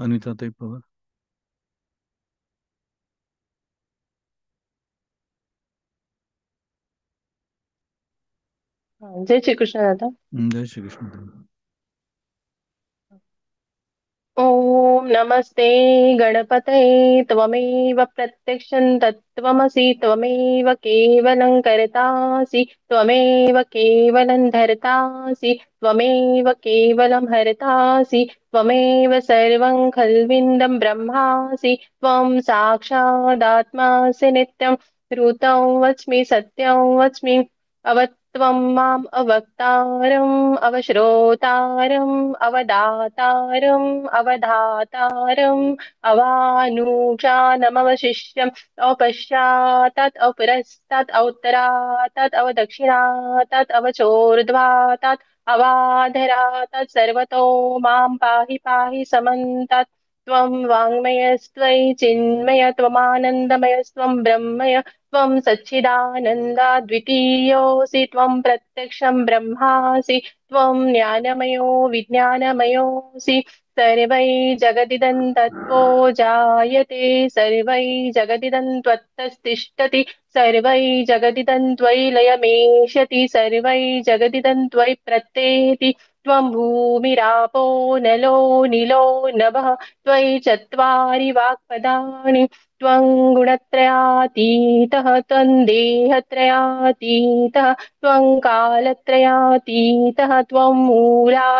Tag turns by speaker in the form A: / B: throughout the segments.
A: अनिता पवार.
B: हाँ, जय श्री कृष्ण दादा।
A: जय श्री कृष्ण.
B: ओम नमस्ते गणपतये त्वमेव प्रत्यक्षं तत्त्वमसि त्वमेव केवलं कर्तासि त्वमेव केवलं धर्तासि त्वमेव केवलं हर्तासि त्वमेव सर्वं खल्विन्दं ब्रह्मासि त्वं साक्षादात्मासि नित्यं ऋतं वच्मि सत्यं वच्मि अवत्वं माम् अवक्तारम् अवश्रोतारम् अवदातारम् अवधातारम् अवानुजानमवशिष्यम् अपश्चातात् अपरस्तात् अवतरातात् अवदक्षिणातात् अवचोर्ध्वातात् अवाधरातात् सर्वतो मां पाहि पाहि समन्तात् त्वं वाङ्मयस्त्वयि चिन्मय त्वमानन्दमयस्त्वं ब्रह्मय त्वं सच्चिदानन्दा द्वितीयोऽसि त्वं प्रत्यक्षं ब्रह्मासि त्वं ज्ञानमयो विज्ञानमयोऽसि सर्वै जगदिदं तत्त्वो जायते सर्वै जगदिदं त्वत्तस्तिष्ठति सर्वै जगदिदं त्वयि लयमेष्यति सर्वै जगदिदं त्वयि प्रत्येति त्वं भूमिरापो नलो निलो नभः त्वयि चत्वारि वाक्पदानि त्वं गुणत्रयातीतः त्वं देहत्रयातीतः त्वं कालत्रयातीतः त्वं मूलाधारस्थितोऽसि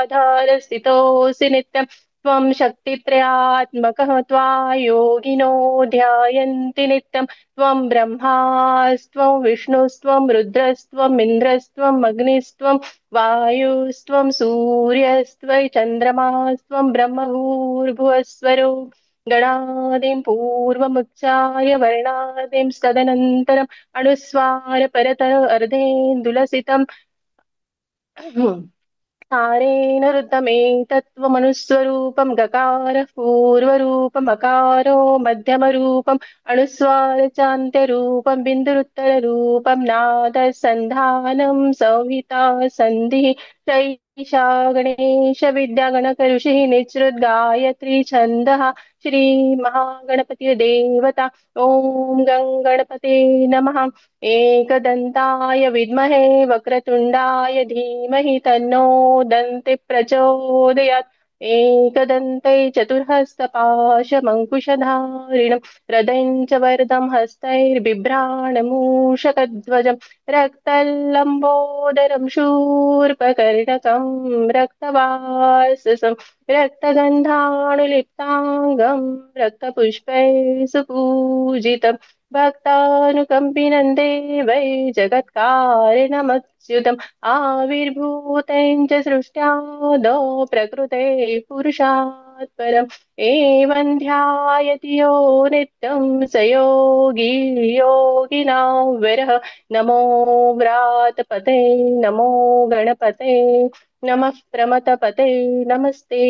B: नित्यं त्वं शक्तित्रयात्मकः त्वायोगिनो ध्यायन्ति नित्यं त्वं ब्रह्मास्त्वं विष्णुस्त्वं रुद्रस्त्वम् इन्द्रस्त्वम् अग्निस्त्वं वायुस्त्वं सूर्यस्त्वं चन्द्रमास्त्वं ब्रह्मभूर्भुवस्वरो गणादिं पूर्वमुच्चाय वर्णादिं तदनन्तरम् अनुस्वार परतः अर्धेन्दुलसितम् सारेण रुद्धमेतत्त्वमनुस्वरूपं गकारः पूर्वरूपमकारो मध्यमरूपम् अनुस्वार चान्त्यरूपं बिन्दुरुत्तररूपं नादः सन्धानं संहिता सन्धिः शैषा गणेश विद्यागणकऋषिः निःसृद्गायत्री छन्दः श्रीमहागणपतिर्देवता ॐ गं गणपते नमः एकदन्ताय विद्महे वक्रतुण्डाय धीमहि तन्नो दन्ति प्रचोदयात् एकदन्ते चतुर्हस्तपाशमङ्कुशधारिणं हृदयं च वरदं हस्तैर्बिभ्राणमूषकध्वजं रक्तलम्बोदरं शूर्पकर्णकं रक्तवाससं रक्तगन्धानुलिप्ताङ्गं रक्तपुष्पैः सुपूजितम् भक्तानुकम्पिनं देवै जगत्कारणमच्युतम् आविर्भूतं च सृष्ट्यादौ प्रकृते पुरुषात् परम् एवं ध्यायति यो नित्यं स योगी योगिनां वरः नमो व्रातपते नमो गणपते नमः प्रमथपते नमस्ते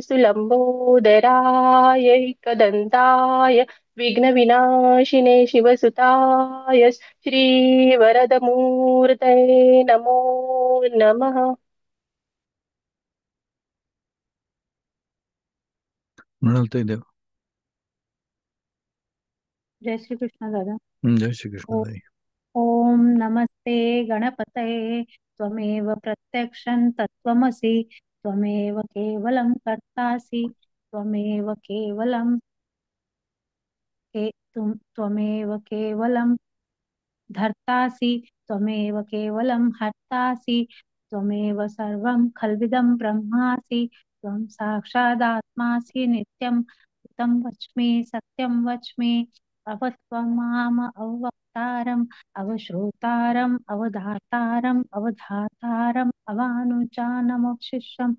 B: सुलम्बोदराय एकदन्ताय विघ्नविनाशिने शिवसुताय श्रीवरदमूर्तये नमो नमः।
A: मृणाल देव.
C: जय श्री कृष्ण दादा।
A: जय श्री कृष्ण
C: ओ-
A: ताई.
C: ओम नमस्ते गणपतये त्वमेव प्रत्यक्षं तत्त्वमसि त्वमेव केवलं कर्तासि त्वमेव केवलं त्वमेव केवलं धर्तासि त्वमेव केवलं हर्तासि त्वमेव सर्वं खल्विदं ब्रह्मासि त्वं साक्षादात्मासि नित्यं तं वच्मि सत्यं वच्मि अवत्वं माम अवक्तारम् अवश्रोतारम् अवधातारम् अवधातारम् अवानुजानमशिष्यम्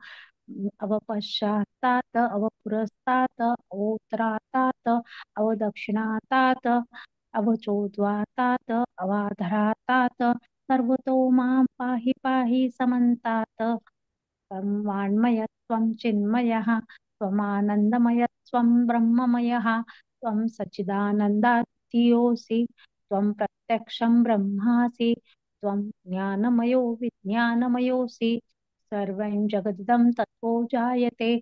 C: अवपश्चात्तात् अवपुरस्तात् अवोत्तरातात् अवदक्षिणातात् अवचोद्वातात् अवाधरातात् सर्वतो मां पाहि पाहि समन्तात् त्वं वाङ्मयत्वं चिन्मयः त्वमानन्दमयत्वं ब्रह्ममयः त्वं सच्चिदानन्दात्तियोऽसि त्वं प्रत्यक्षं ब्रह्मासि त्वं ज्ञानमयो विज्ञानमयोऽसि सर्वं जगदिदं तत्त्वो जायते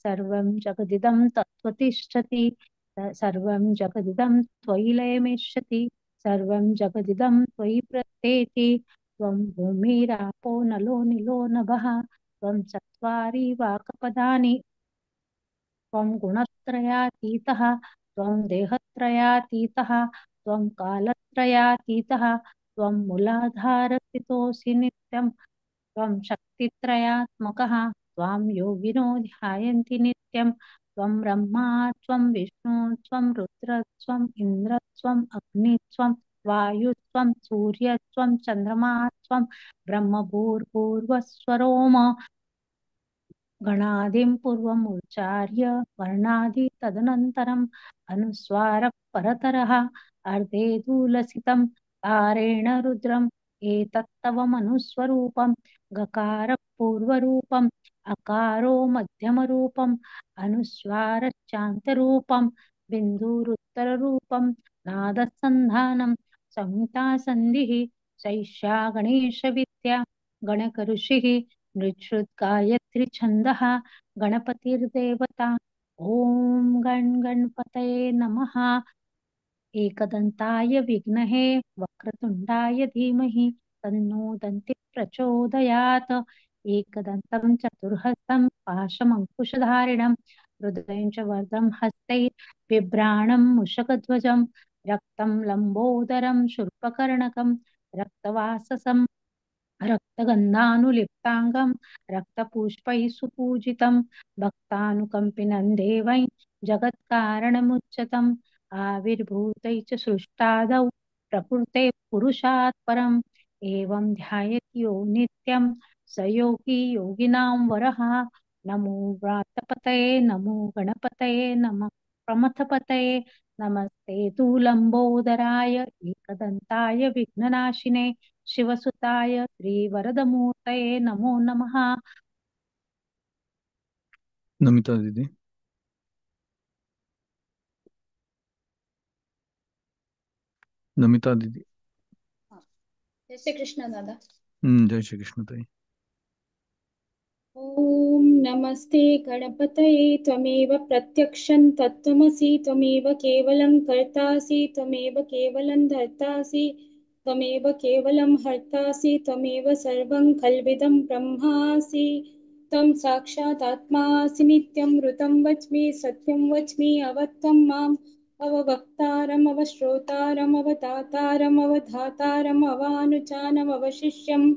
C: सर्वं जगदिदं तत्त्वतिष्ठति सर्वं जगदिदं त्वयि लयमेष्यति सर्वं जगदिदं त्वयि प्रत्येति त्वं भूमिरापो नलो निलो नभः त्वं चत्वारि वाक्पदानि त्वं गुणत्रयातीतः त्वं देहत्रयातीतः त्वं कालत्रयातीतः त्वं मूलाधारस्थितोऽसि नित्यं त्वं शक्तित्रयात्मकः त्वां योगिनो ध्यायन्ति नित्यं त्वं ब्रह्मा त्वं विष्णु त्वं रुद्र त्वम् इन्द्र त्वम् अग्नि त्वं वायुत्वं सूर्यत्वं चन्द्रमा त्वं ब्रह्मभूर्भुवस्वरोम गणादिं पूर्वमुच्चार्य वर्णादि तदनन्तरम् अनुस्वारः परतरः अर्धे दूलसितं कारेण रुद्रम् एतत्तव मनुस्वरूपं गकारः पूर्वरूपम् अकारो मध्यमरूपम् अनुस्वारश्चान्तरूपं बिन्दुरुत्तररूपं नादसन्धानं संहितासन्धिः शैष्या गणेशविद्या गणकऋषिः नृच्छ्रुत् छन्दः गणपतिर्देवता ॐ गणपतये नमः एकदन्ताय विद्महे वक्रतुण्डाय धीमहि तन्नो दन्ति प्रचोदयात् एकदन्तं चतुर्हस्तं पाशमङ्कुशधारिणं हृदयं च वरदं हस्तैः बिभ्राणं मुषकध्वजं रक्तं लम्बोदरं शूर्पकर्णकं रक्तवाससं रक्तगन्धानुलिप्ताङ्गं रक्तपुष्पैः सुपूजितं भक्तानुकम्पिनं देवैः जगत्कारणमुच्यतम् आविर्भूतैः च सृष्टादौ प्रकृते पुरुषात् परम् एवं ध्यायति यो नित्यं स योगी योगिनां वरः नमो व्रातपतये नमो गणपतये नमः प्रमथपतये नमस्ते तु लम्बोदराय एकदन्ताय विघ्ननाशिने शिवसुताय श्रीवरदमूर्तये नमो नमः
A: नमिता दीदी। नमिता दीदी।
D: जय श्री कृष्ण दादा।
A: जय श्री कृष्ण ताई।
D: ॐ नमस्ते गणपतये त्वमेव प्रत्यक्षं तत्त्वमसि त्वमेव केवलं कर्तासि त्वमेव केवलं धर्तासि त्वमेव केवलं हर्तासि त्वमेव सर्वं खल्विदं ब्रह्मासि त्वं साक्षात् आत्मासि नित्यं ऋतं वच्मि सत्यं वच्मि अवत्वं माम् अववक्तारम् अवश्रोतारम् अवतातारम् अवधातारम् अवानुचानम् अवशिष्यम्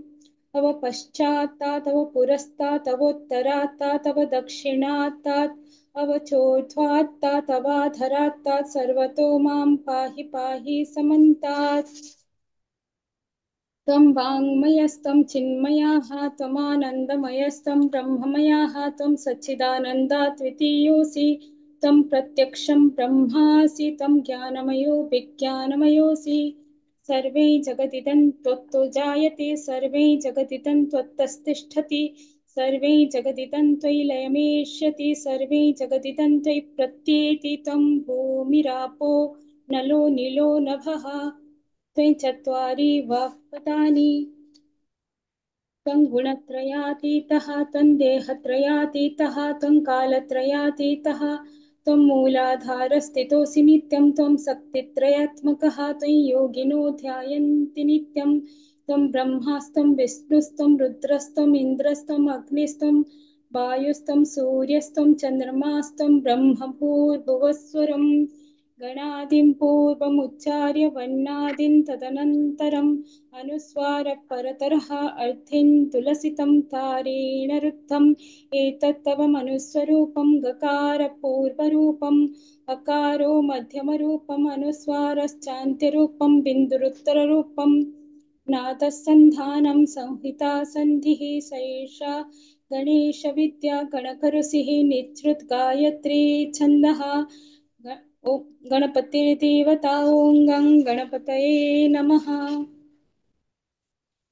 D: तव पश्चात्तात् तव पुरस्तात् तवोत्तरात्तात् तव दक्षिणात्तात् अवचोर्ध्वात्तात् तवाधरात्तात् सर्वतो मां पाहि पाहि समन्तात् त्वं वाङ्मयस्त्वं चिन्मयाः त्वमानन्दमयस्त्वं ब्रह्ममयाः त्वं सच्चिदानन्दात् द्वितीयोऽसि त्वं प्रत्यक्षं ब्रह्मासि त्वं ज्ञानमयो विज्ञानमयोऽसि सर्वे जगदिदं त्वत्तो जायते सर्वे जगदिदं त्वत्तस्तिष्ठति सर्वे जगदिदं त्वयि लयमेष्यति सर्वे जगदिदं त्वयि प्रत्येति त्वं भूमिरापो नलो निलो नभः त्वं चत्वारि वाक्पदानि त्वं गुणत्रयातीतः त्वं देहत्रयातीतः त्वं कालत्रयातीतः त्वं मूलाधारस्थितोऽसि नित्यं त्वं शक्तित्रयात्मकः त्वं योगिनो ध्यायन्ति नित्यं त्वं ब्रह्मास्त्वं विष्णुस्त्वं रुद्रस्त्वम् इन्द्रस्त्वम् अग्निस्त्वं वायुस्त्वं सूर्यस्त्वं चन्द्रमास्त्वं ब्रह्मभूर्भुवस्वरम् गणादिं पूर्वमुच्चार्य वर्णादिं तदनन्तरम् अनुस्वारः परतरः अर्थिं तुलसितं तारेण रुद्धम् एतत् तव मनुस्वरूपं गकारपूर्वरूपम् अकारो मध्यमरूपम् अनुस्वारश्चान्त्यरूपं बिन्दुरुत्तररूपं नादसन्धानं संहितासन्धिः सैषा गणेशविद्या गणकऋषिः निःसृत् गायत्री छन्दः गणपतिर्देवता ॐ गं गणपतये नमः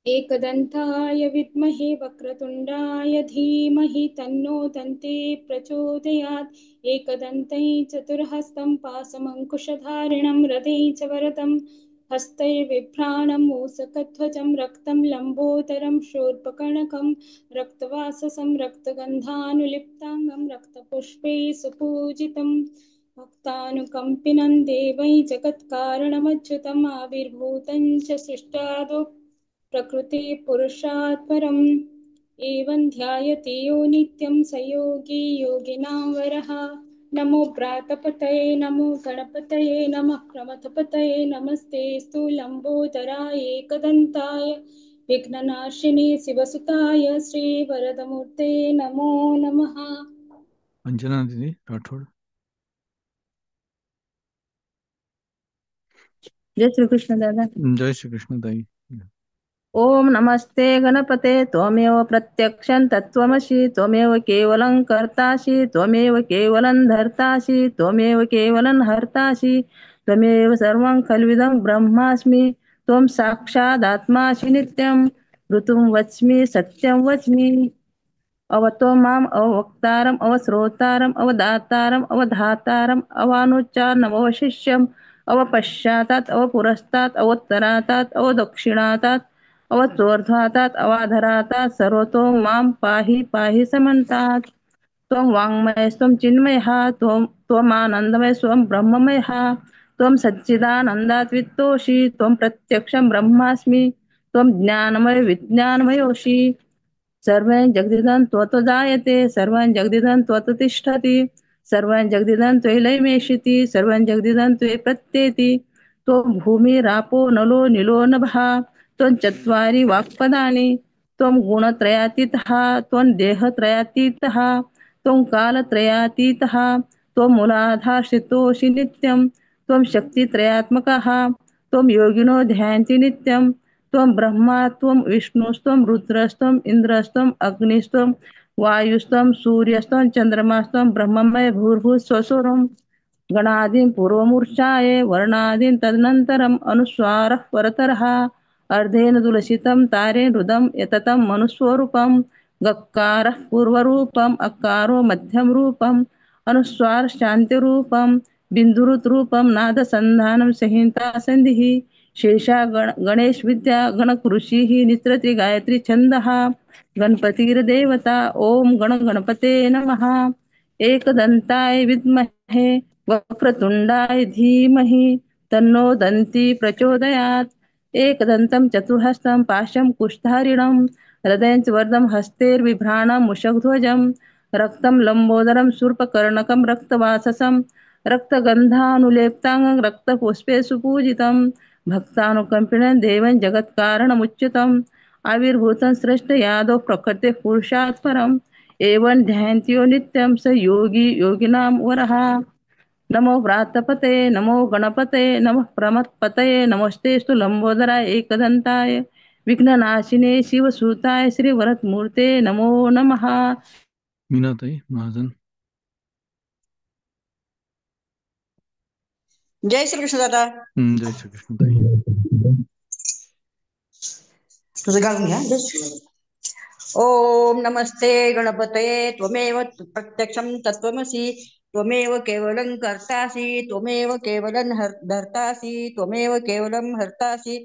D: एकदन्ताय विद्महे वक्रतुण्डाय धीमहि तन्नो दन्ति प्रचोदयात् एकदन्तं चतुर्हस्तं पाशमङ्कुशधारिणं हृदे च वरदं हस्तैर्बिभ्राणं मूसकध्वजं रक्तं लम्बोदरं शूर्पकर्णकं रक्तवाससं रक्तगन्धानुलिप्ताङ्गं रक्तपुष्पैः सुपूजितं भक्तानुकम्पिनं देवै जगत्कारणमच्युतम् आविर्भूतं च सृष्टादौ प्रकृतिपुरुषात् परम् एवं ध्यायति यो नित्यं स योगी योगिनां वरः। नमो व्रातपतये नमो गणपतये नमः प्रमथपतये नमस्तेऽस्तु लम्बोदराय एकदन्ताय विघ्ननाशिने शिवसुताय श्रीवरदमूर्ते नमो नमः।
A: अंजना दीदी राठौड़।
E: जय श्री कृष्ण दादा।
A: जय श्री कृष्ण ताई।
E: ओम नमस्ते गणपते त्वमेव प्रत्यक्षं तत्त्वमसि त्वमेव केवलं कर्तासि त्वमेव केवलं धर्तासि त्वमेव केवलं हर्तासि त्वमेव सर्वं खल्विदं ब्रह्मास्मि त्वं साक्षादात्मासि नित्यं ऋतुं वच्मि सत्यं वच्मि अवतो माम अवक्तारम अवश्रोतारम अवदातारम अवधातारम अवानुच्चारणम अवशिष्यम अवपश्चातात अवपुरस्तात अवोत्तरातात अवदक्षिणातात अवचोर्ध्वातात अवाधरातात सर्वतो माम पाहि पाहि समन्तात त्वं वाङ्मय त्वं चिन्मयः त्वमानन्दमय स्वं ब्रह्ममयः त्वं सच्चिदानन्दात् वित्तोषि त्वं प्रत्यक्षं ब्रह्मास्मि त्वं ज्ञानमय विज्ञानमयोषि सर्वं जगदिदं त्वतो जायते सर्वं जगदिदं त्वतो तिष्ठति सर्वं जगदिदं त्वयैलयमेष्यति सर्वं जगदिदं त्वयि प्रत्येति त्वं भूमिरापो नलो निलो नभः त्वं चत्वारि वाक्पदानि त्वं गुणत्रयातीतः त्वं देहत्रयातीतः त्वं कालत्रयातीतः त्वं मूलाधारस्थितोऽसि नित्यं त्वं शक्तित्रयात्मकः त्वं योगिनो ध्यायन्ति नित्यं त्वं ब्रह्मा त्वं विष्णुस्त्वं रुद्रस्त्वं इन्द्रस्त्वं अग्निस्त्वं वायुस्त्वं सूर्यस्त्वं चन्द्रमास्त्वं ब्रह्ममय भूर्भुवस्वसुरं गणादीन् पूर्वमूर्छाये वर्णादीन् तदनन्तरम् अनुस्वारः परतरः अर्धेन तुलसितं तारेण रुदं यततं मनुस्वरूपं गक्कारः पूर्वरूपम् अकारो मध्यम रूपम् अनुस्वार शान्तिरूपं बिन्दुरुद्रूपं नादसन्धानं संहिता संधिः शेषा गणेश विद्या गणकृषिः निस्रति गायत्री छन्दः गणपतिर्देवता ओम गण गणपते नमः एकदन्ताय विद्महे वक्रतुण्डाय धीमहि तन्नो दन्ती प्रचोदयात् एकदन्तं चतुर्हस्तं पाशं कुष्ठधारिणं हृदयं च वर्धं हस्तैर्बिभ्राणं मुषकध्वजं रक्तं लम्बोदरं शूर्पकर्णकं रक्तवाससं रक्तगन्धानुलेप्ताङ्गं रक्तपुष्पे सुपूजितं भक्तानुकंपिनं देवं जगत्कारणमुच्युतम् आविर्भूतं श्रेष्ठ यादव प्रकृते पुरुषात् परम् एवं ध्यायन्त्यो नित्यं स योगी योगिनां वरः। नमो व्रातपते नमो गणपते नमः प्रमथपतये नमस्तेस्तु लंबोदराय एकदन्ताय विघ्ननाशिने शिवसुताय श्रीवरदमूर्ते नमो नमः।
A: मीना ताई महाजन।
F: जय श्री कृष्ण दादा।
A: जय श्री कृष्ण ताई।
F: तुझं घालून घ्या. ओम नमस्ते गणपतये त्वमेव प्रत्यक्षं तत्त्वमसि त्वमेव केवलं कर्तासि त्वमेव केवलं धर्तासि त्वमेव केवलं हर्तासि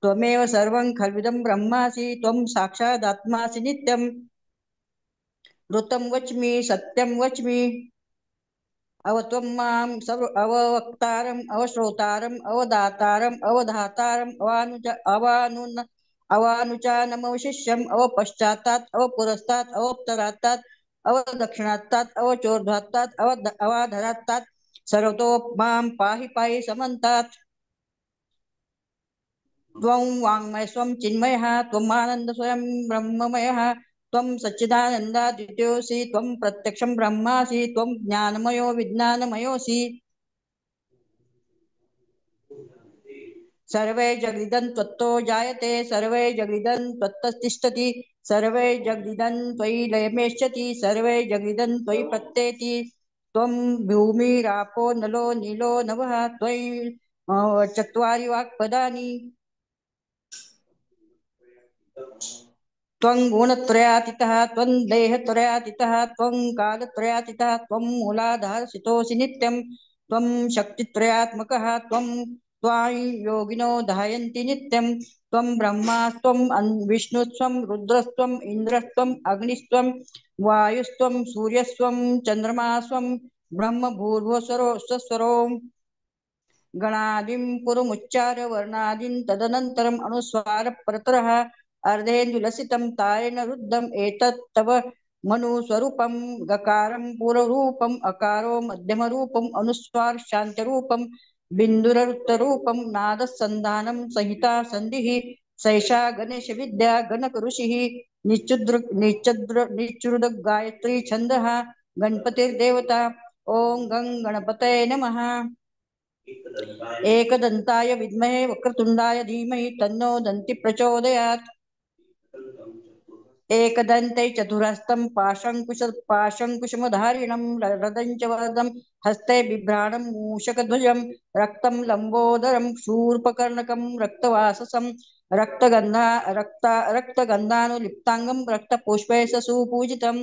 F: त्वमेव सर्वं खल्विदं ब्रह्मासि त्वं साक्षादात्मासि नित्यं ऋतं वच्मि सत्यं वच्मि अवत्वं मां अववक्तारम् अवश्रोतारम् अवदातारम् अवधातारम् अवानुचानमवशिष्यम् अवपश्चात्तात् अवपुरस्तात् अवोत्तरात्तात् अवदक्षिणात्तात् अवचोर्ध्वात्तात् अवाधरात्तात् सर्वतो मां पाहि पाहि समन्तात् त्वं वाङ्मय स्वं चिन्मयः त्वमानन्द स्वयं ब्रह्ममयः त्वं सच्चिदानन्दाद्वितीयोऽसि त्वं प्रत्यक्षं ब्रह्मासि त्वं ज्ञानमयो विज्ञानमयोऽसि सर्वे जगदिदं त्वत्तो जायते सर्वे जगदिदं त्वत्ततिष्ठति सर्वे जगदिदं त्वयि लयमेष्यति सर्वे जगदिदं त्वयि प्रत्येति त्वं भूमिरापो नलो नीलो नभः त्वयि चत्वारि वाक्पदानि त्वं गुणत्रयातीतः त्वं देहत्रयातीतः त्वं कालत्रयातीतः त्वं मूलाधारस्थितोऽसि नित्यं त्वं शक्तित्रयात्मकः त्वं त्वां योगिनो ध्यायन्ति नित्यं त्वं ब्रह्मा त्वं विष्णुस्त्वं रुद्रस्त्वं इन्द्रस्त्वं अग्निस्त्वं वायुस्त्वं सूर्यस्त्वं चन्द्रमास्त्वं ब्रह्म भूर्भुवस्वरो गणादिं पुरमुच्चार्य वर्णादीन् तदनन्तरम् अनुस्वार परतरः अर्धेन्दुलसितं तारेण रुद्धम् एतत् तव मनुस्वरूपं गकारं पूर्वरूपम् अकारो मध्यमरूपम् अनुस्वार शान्तिरूपं बिन्दुररुत्तरूपं नादसन्धानं संहिता सन्धिः सैषा गणेशविद्या गणकऋषिः निच्चुद्र गायत्री छन्दः गणपतिर्देवता ॐ गं गणपतये नमः। एकदन्ताय विद्महे वक्रतुण्डाय धीमहि तन्नो दन्ति प्रचोदयात्। एकदन्ते चतुरस्तं पाशङ्कुशमधारिणं रदं च वरदं हस्ते बिभ्राणं मूषकध्वजं रक्तं लम्बोदरं शूर्पकर्णकं रक्तवाससं रक्तगन्धानुलिप्ताङ्गं रक्तपुष्पै सुपूजितं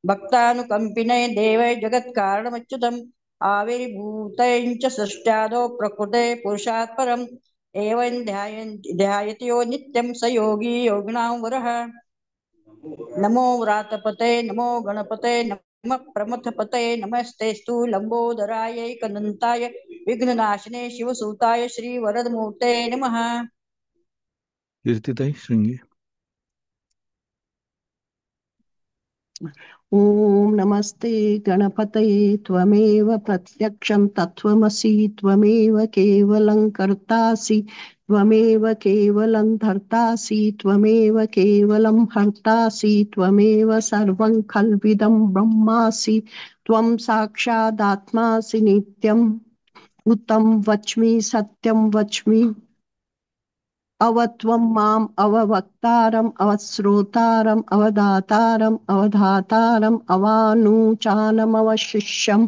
F: भक्तानुकम्पिने देवै जगत्कारणमच्युतम् आविर्भूतं च सृष्ट्यादौ प्रकृते पुरुषात् परम् एवं ध्यायति यो नित्यं स योगी योगिनां वरः। नमो व्रातपते नमो गणपते नमः प्रमथपते नमस्तेस्तु लंबोदराय विघ्ननाशिने शिवसूताय श्रीवरदमूर्ते नमः।
A: कीर्तिताई श्रृंगी।
G: ॐ नमस्ते गणपतये त्वमेव प्रत्यक्षं तत्त्वमसि त्वमेव केवलं कर्तासि त्वमेव केवलं धर्तासि त्वमेव केवलं हर्तासि त्वमेव सर्वं खल्विदं ब्रह्मासि त्वं साक्षादात्मासि नित्यं उतं वच्मि सत्यं वच्मि अवत्वं माम् अववक्तारम् अवश्रोतारम् अवदातारम् अवधातारम् अवानुचानमवशिष्यम्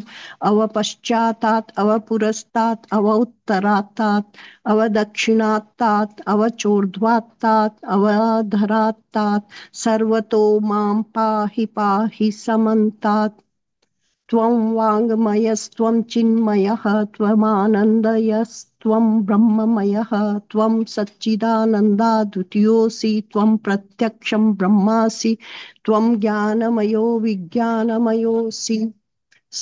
G: अवपश्चातात् अवपुरस्तात् अवोत्तरात्तात् अवदक्षिणात्तात् अवचोर्ध्वात्तात् अवधरात्तात् सर्वतो मां पाहि पाहि समन्तात्। त्वं वाङ्मयस्त्वं चिन्मयः त्वमानन्दयस्त्वं ब्रह्ममयः त्वं सच्चिदानन्दाद्वितीयोऽसि त्वं प्रत्यक्षं ब्रह्मासि त्वं ज्ञानमयो विज्ञानमयोऽसि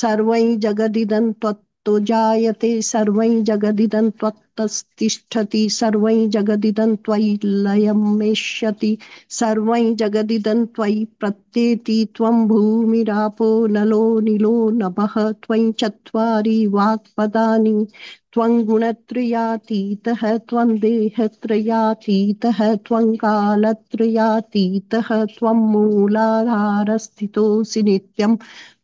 G: सर्वं जगदिदं त्वत्तो जायते सर्वं जगदिदं त्वत्तस्तिष्ठति सर्वं जगदिदं त्वयि लयमेष्यति सर्वं जगदिदं त्वयि प्रत्येति त्वं भूमिरापो नलो नीलो नभः त्वं चत्वारि वाक्पदानि त्वं गुणत्रयातीतः त्वं देहत्रयातीतः त्वं कालत्रयातीतः त्वं मूलाधारस्थितोऽसि नित्यं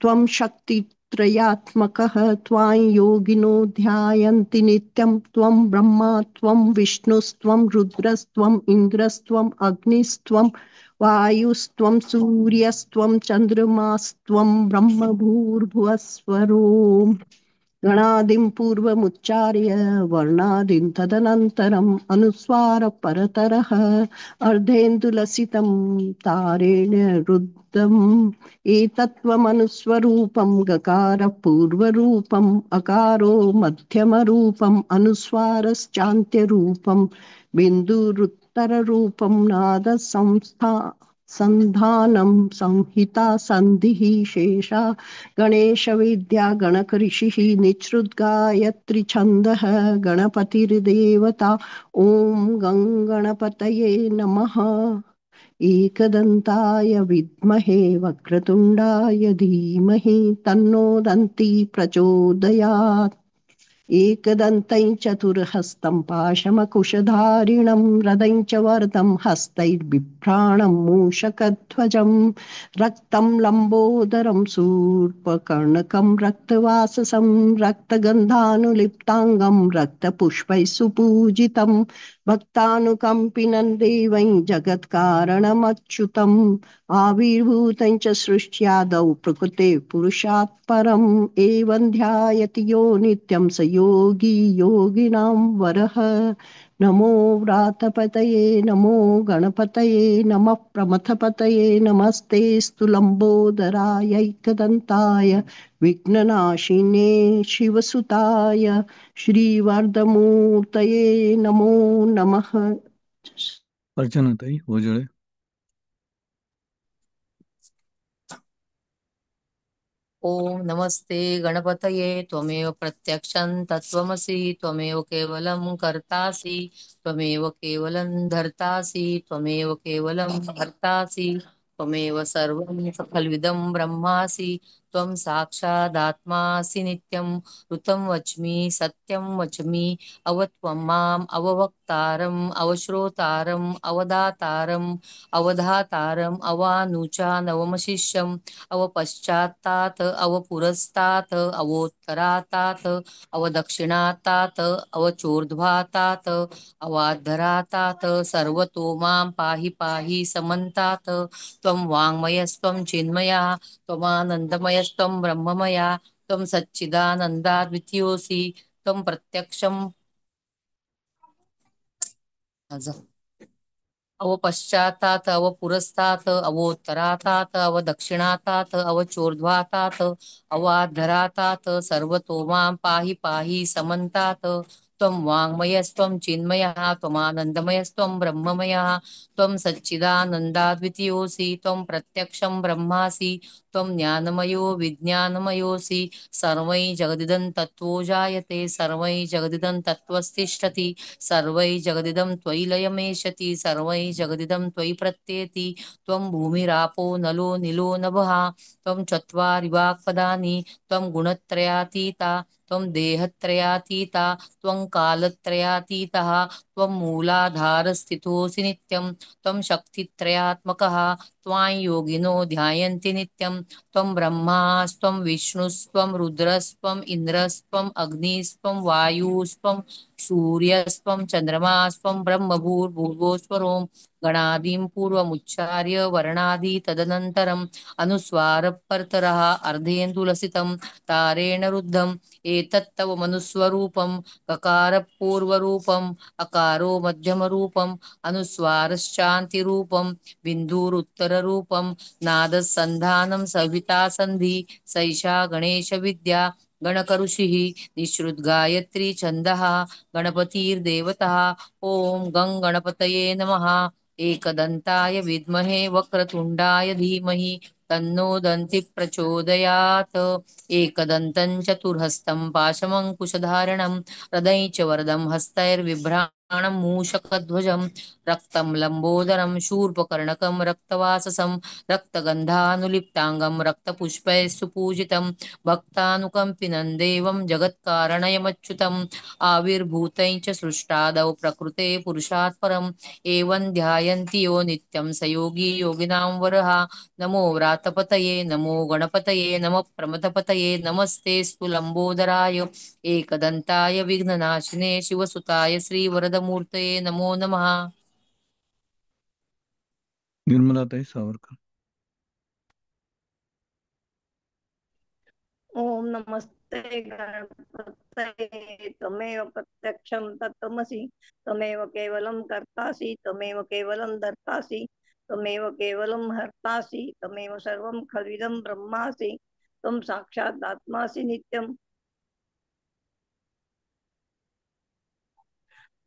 G: त्वं शक्तित्रयात्मकः त्वां योगिनो ध्यायन्ति नित्यं त्वं ब्रह्मा त्वं विष्णुस्त्वं रुद्रस्त्वम् इन्द्रस्त्वम् अग्निस्त्वं वायुस्त्वं सूर्यस्त्वं चन्द्रमास्त्वं ब्रह्मभूर्भुवस्वरो गणादिं पूर्वमुच्चार्य वर्णादिं तदनन्तरम् अनुस्वार परतरः अर्धेन्दुलसितं तारेण रुद्धम् एतत्त्वमनुस्वरूपं गकार पूर्वरूपम् अकारो मध्यमरूपम् अनुस्वारश्चान्त्यरूपं बिन्दुरुत्तररूपं नादसंधानं संहिता सन्धिः शेषा गणेशविद्या गणकऋषिः निच्छ्रुद्गायत्री छन्दः गणपतिर्देवता ॐ गं गणपतये नमः। एकदन्ताय विद्महे वक्रतुण्डाय धीमहि तन्नो दन्ति प्रचोदयात्। एकदन्तं चतुर्हस्तं पाशमकुशधारिणं रदं च वरदं हस्तैर्बिभ्राणं मूषकध्वजं रक्तं लम्बोदरं शूर्पकर्णकं रक्तवाससं रक्तगन्धानुलिप्ताङ्गं रक्तपुष्पैः सुपूजितं भक्तानुकम्पिनं देवं जगत्कारणमच्युतम् आविर्भूतं च सृष्ट्यादौ प्रकृते पुरुषात् परम् एवं ध्यायति यो नित्यं स योगी योगिनां वरः नमो व्रातपतये नमो गणपतये नमः प्रमथपतये नमस्तेऽस्तु लम्बोदरायैकदन्ताय विघ्ननाशिने शिवसुताय श्रीवरदमूर्तये नमो नमः.
A: अर्चनाताई भोजळे.
H: ओम नमस्ते गणपतये त्वमेव प्रत्यक्षं तत्त्वमसि त्वमेव केवलं कर्तासि त्वमेव केवलं धर्तासि त्वमेव केवलं भर्तासि त्वमेव सर्वं सकलविदं ब्रह्मासि त्वं साक्षादात्मासि नित्यं ऋतं वच्मि सत्यं वच्मि अवत्वं माम् अववक्तारम् अवश्रोतारम् अवदातारम् अवधातारम् अवानुचानवमशिष्यम् अवपश्चात्तात् अवपुरस्तात् अवोत्तरातात् अवदक्षिणातात् अवचोर्ध्वातात् अवाद्धरातात् सर्वतो मां पाहि पाहि समन्तात् त्वं वाङ्मयस्त्वं चिन्मया त्वमानन्दमयस्त्वं ब्रह्ममया त्वं सच्चिदानन्दाद्वितीयोऽसि त्वं प्रत्यक्षम् अवपश्चात्तात् अवपुरस्तात् अवोत्तरातात् अवदक्षिणातात् अवचोर्ध्वातात् अवाद्धरातात् सर्वतो मां पाहि पाहि समन्तात् त्वं वाङ्मयस्त्वं चिन्मयः त्वमानन्दमयस्त्वं ब्रह्ममयः त्वं सच्चिदानन्दाद्वितीयोऽसि त्वं प्रत्यक्षं ब्रह्मासि त्वं ज्ञानमयो विज्ञानमयोऽसि सर्वै जगदिदं तत्त्वो जायते सर्वै जगदिदं तत्त्वस्तिष्ठति सर्वै जगदिदं त्वयि लयमेष्यति सर्वै जगदिदं त्वयि प्रत्येति त्वं भूमिरापो नलो निलो नभः त्वं चत्वारि वाक्पदानि त्वं गुणत्रयातीता त्वं देहत्रयातीता त्वं कालत्रयातीतः त्वं मूलाधारस्थितोऽसि नित्यं त्वं शक्तित्रयात्मकः त्वां योगिनो ध्यायन्ति नित्यं त्वं ब्रह्मास्त्वं विष्णुस्त्वं रुद्रस्त्वं इन्द्रस्त्वं अग्निस्त्वं वायुस्त्वं सूर्यस्त्वं चन्द्रमास्त्वं ब्रह्मभूर्भुवोस्वरों गणादिं पूर्वमुच्चार्य वर्णादि तदनन्तरम् अनुस्वारपरतरः अर्धेन्दुलसितं तारेण रुद्धम् एतत्तव मनुस्वरूपं ककारपूर्वरूपम् अकारो मध्यमरूपम् अनुस्वारश्चान्तिरूपं बिन्दुरुत्तररूपं नादसन्धानं सविता सन्धि सैषा गणेशविद्या गणकऋषिः निःश्रुतगायत्री छन्दः गणपतिर्देवतः ॐ गं गणपतये नमः एकदन्ताय विद्महे वक्रतुण्डाय धीमहि तन्नो दन्ति प्रचोदयात् एकदन्तं चतुर्हस्तं पाशमङ्कुशधारणं हृदय च वरदं हस्तैर्बिभ्राणं मूषकध्वजं रक्तं लम्बोदरं शूर्पकर्णकं रक्तवाससं रक्तगन्धानुलिप्ताङ्गं रक्तपुष्पैः सुपूजितं भक्तानुकम्पिनं देवं जगत्कारणयमच्युतम् आविर्भूतैः च सृष्टादौ प्रकृते पुरुषात् परम् एवं ध्यायन्ति यो नित्यं स योगी योगिनां वरः नमो व्रातपतये नमो गणपतये नमः प्रमथपतये नमस्तेऽस्तु लम्बोदराय एकदन्ताय विघ्ननाशिने शिवसुताय श्रीवरदमूर्तये नमो नमः.
A: निर्मलाताई सावरकर.
I: ओम नमस्ते गणपतये त्वमेव प्रत्यक्षं तत्त्वमसि त्वमेव केवलं कर्तासि त्वमेव केवलं धर्तासि त्वमेव केवलं हर्तासि त्वमेव सर्वं खल्विदं ब्रह्मासि त्वं साक्षादात्मासि नित्यं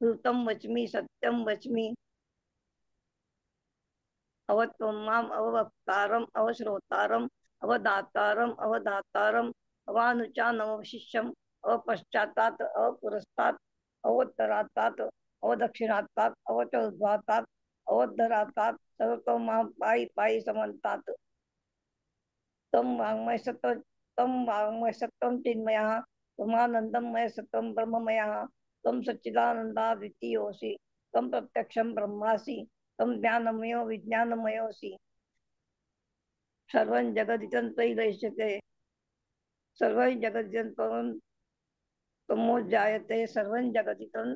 I: ऋतं वच्मि सत्यं वच्मि अवत्वं माम् अववक्तारम् अवश्रोतारम् अवदातारम् अवधातारम् अवानुचानवशिष्यम् अवपश्चात्तात् अवपुरस्तात् अवोत्तरात्तात् अवदक्षिणात्तात् अवचोर्ध्वातात् अवोद्धरात्तात् सर्वतो मां पाहि पाहि समन्तात् तं वाङ्मयसत्त्वं चिन्मयः त्वमानन्दमयसत्त्वं ब्रह्ममयः त्वं सच्चिदानन्दाद्वितीयोऽसि त्वं प्रत्यक्षं ब्रह्मासि त्वं ज्ञानमयो विज्ञानमयोऽसि सर्वं जगदिदं त्वयि लय्यते सर्वं जगदिदं त्वमो जायते सर्वं जगदिदं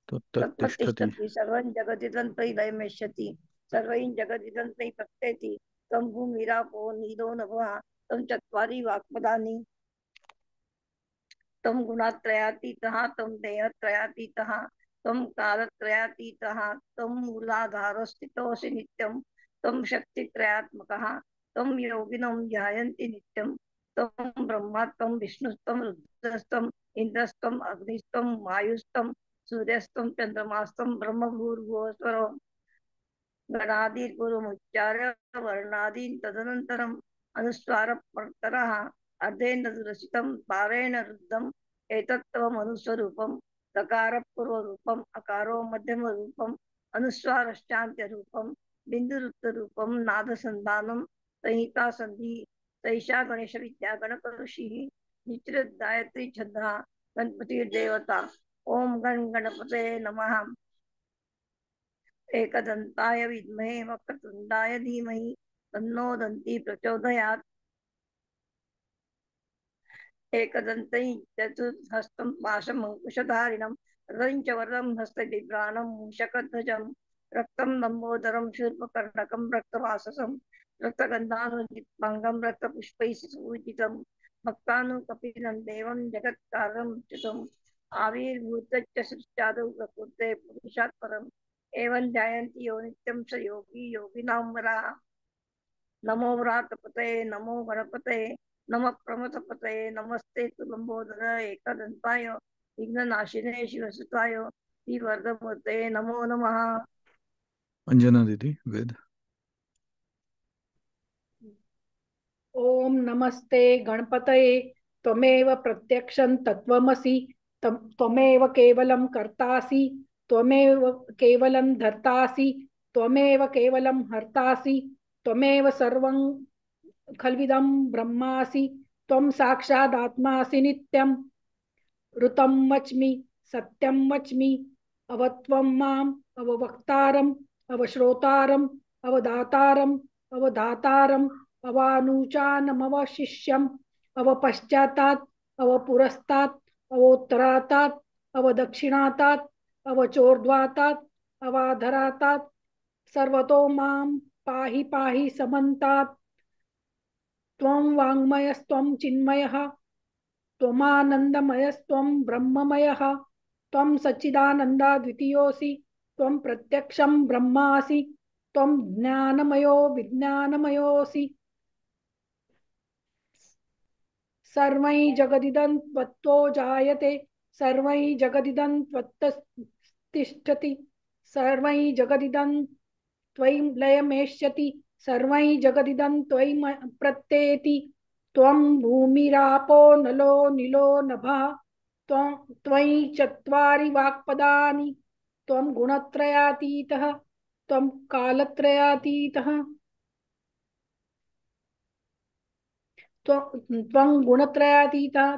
A: तत्तिष्ठति
I: तत्त्वतिष्ठति सर्वं जगदिदं त्वयि लयमेष्यति सर्वं जगदिदं त्वयि प्रत्येति त्वं भूमिरापो नीलो नभः त्वं चत्वारि वाक्पदानि तं गुणत्रयातीतः तं देहत्रयातीतः तं कालत्रयातीतः तं मूलाधारस्थितोऽसि नित्यं तं शक्तित्रयात्मकः तं योगिनं ध्यायन्ति नित्यं तं ब्रह्मा तं विष्णुस्तं रुद्रस्तं इन्द्रस्तं अग्निस्तं वायुस्तं सूर्यस्तं चन्द्रमास्तं ब्रह्मभूर्भुवस्वरः गणादिर्गुरुमुच्चार्य वर्णादीन् तदनन्तरम् अनुस्वारपरतरः अर्धेन दुरसितं पारेण रुद्धम् एतत्त्वमनुस्वरूपं तकारपूर्वरूपम् अकारो मध्यमरूपम् अनुस्वारश्चान्त्यरूपं बिन्दुरुक्तरूपं नादसन्धानं संहितासन्धि सैषा गणेशविद्या गणकऋषिः निश्चित गायत्री छन्दः गणपतिर्देवता ॐ गणपते नमः एकदन्ताय विद्महे वक्रतुण्डाय धीमहि तन्नो दन्ती प्रचोदयात् एकदन्तं चतुर्हस्तं पाशमङ्कुशधारिणं रदं च वरदं हस्तबिभ्राणं मूषकध्वजं रक्तं लम्बोदरं शूर्पकर्णकं रक्तवाससं रक्तगन्धानुलिप्ताङ्गं रक्तपुष्पैः सुपूजितं भक्तानुकपिलं देवं जगत्कारं च्युतम् आविर्भूतच्च सृष्टादौ प्रकृते पुरुषात् परम् एवं ध्यायन्ति यो नित्यं स योगी योगिनां वरः नमो व्रातपतये नमो गणपतये नमः प्रमथपतये नमस्ते तु लंबोदर एकदन्ताय विघ्ननाशिने शिवसुताय श्रीवरदमूर्ते नमो नमः।
A: अंजना दीदी वेद।
J: ओम नमस्ते गणपतये त्वमेव प्रत्यक्षं तत्त्वमसि त्वमेव केवलं कर्तासि त्वमेव केवलं धर्तासि त्वमेव केवलं हर्तासि त्वमेव सर्वं खल्विदं ब्रह्मासि त्वं साक्षादात्मासि नित्यं ऋतं वच्मि सत्यं वच्मि अवत्वं माम् अववक्तारम् अवश्रोतारम् अवदातारम् अवधातारम् अवानुचानमवशिष्यम् अवपश्चातात् अवपुरस्तात् अवोत्तरातात् अवदक्षिणातात् अवचोर्ध्वातात् अवाधरातात् सर्वतो मां पाहि पाहि समन्तात् त्वं वाङ्मयस्त्वं चिन्मयः त्वमानन्दमयस्त्वं ब्रह्ममयः त्वं सच्चिदानन्दाद्वितीयोऽसि त्वं प्रत्यक्षं ब्रह्मासि त्वं ज्ञानमयो विज्ञानमयोऽसि सर्वै जगदिदं त्वत्तो जायते सर्वै जगदिदं त्वत्तिष्ठति सर्वै जगदिदं त्वयि लयमेष्यति सर्वै जगदिदं त्वयि प्रत्येति त्वं भूमिरापो नलो निलो नभः त्वयि चत्वारि वाक्पदानि त्वं गुणत्रयातीतः त्वं कालत्रयातीतः त्वं गुणत्रयातीतः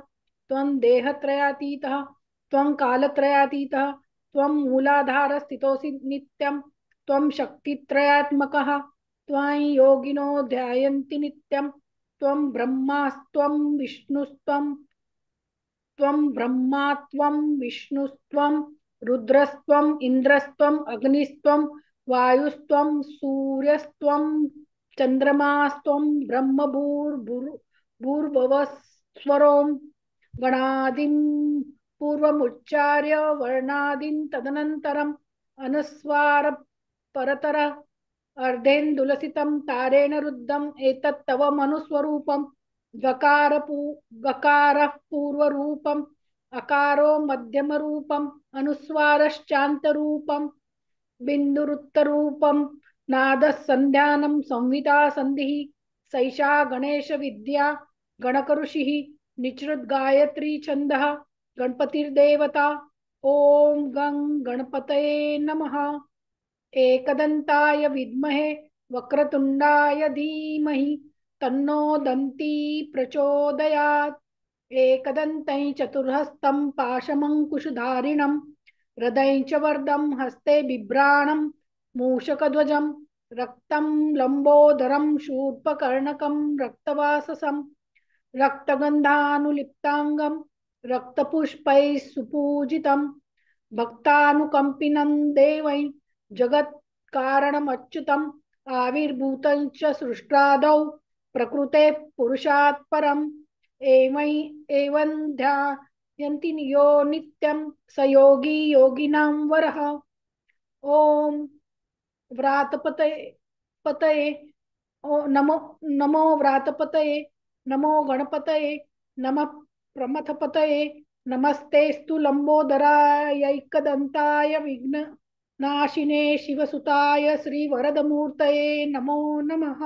J: त्वं देहत्रयातीतः त्वं कालत्रयातीतः त्वं मूलाधारस्थितोऽसि नित्यं त्वं शक्तित्रयात्मकः त्वं योगिनो ध्यायन्ति नित्यं त्वं ब्रह्मास्त्वं विष्णुस्त्वं त्वं ब्रह्मा त्वं विष्णुस्त्वं रुद्रस्त्वं इन्द्रस्त्वं अग्निस्त्वं वायुस्त्वं सूर्यस्त्वं चन्द्रमास्त्वं ब्रह्मभूर्भुवस्वरों गणादिं पूर्वमुच्चार्य वर्णादिं तदनन्तरम् अनुस्वार परतर अर्धेन्दुलसितं तारेण रुद्धम् एतत् तव मनुस्वरूपम् गकारः पूर्वरूपम् अकारो मध्यमरूपम् अनुस्वारश्चान्तरूपम् बिन्दुरुत्तरूपम् नादः सन्ध्यानं संहिता सन्धिः सैषा गणेश विद्या गणकऋषिः निचृत गायत्री छन्दः गणपतिर्देवता ओम गं गणपतये नमः एकदन्ताय विद्महे वक्रतुण्डाय धीमहि तन्नो दन्ती प्रचोदयात् एकदन्तं चतुर्हस्तं पाशमङ्कुशधारिणं हृदयं च वर्धं हस्ते बिभ्राणं मूषकध्वजं रक्तं लम्बोदरं शूर्पकर्णकं रक्तवाससं रक्तगन्धानुलिप्ताङ्गं रक्तपुष्पैः सुपूजितं भक्तानुकम्पिनं देवैः जगत्कारणमच्युतम् आविर्भूतं च सृष्टादौ प्रकृते पुरुषात् परम् एवं यन्ति यो नित्यं स योगी योगिनां वरः। ओम व्रातपतये पतये ओ नमो नमो व्रातपतये नमो गणपतये नमः प्रमथपतये नमस्तेस्तु लंबोदराय विघ्ननाशिने शिवसुताय श्रीवरदमूर्तये नमो नमः।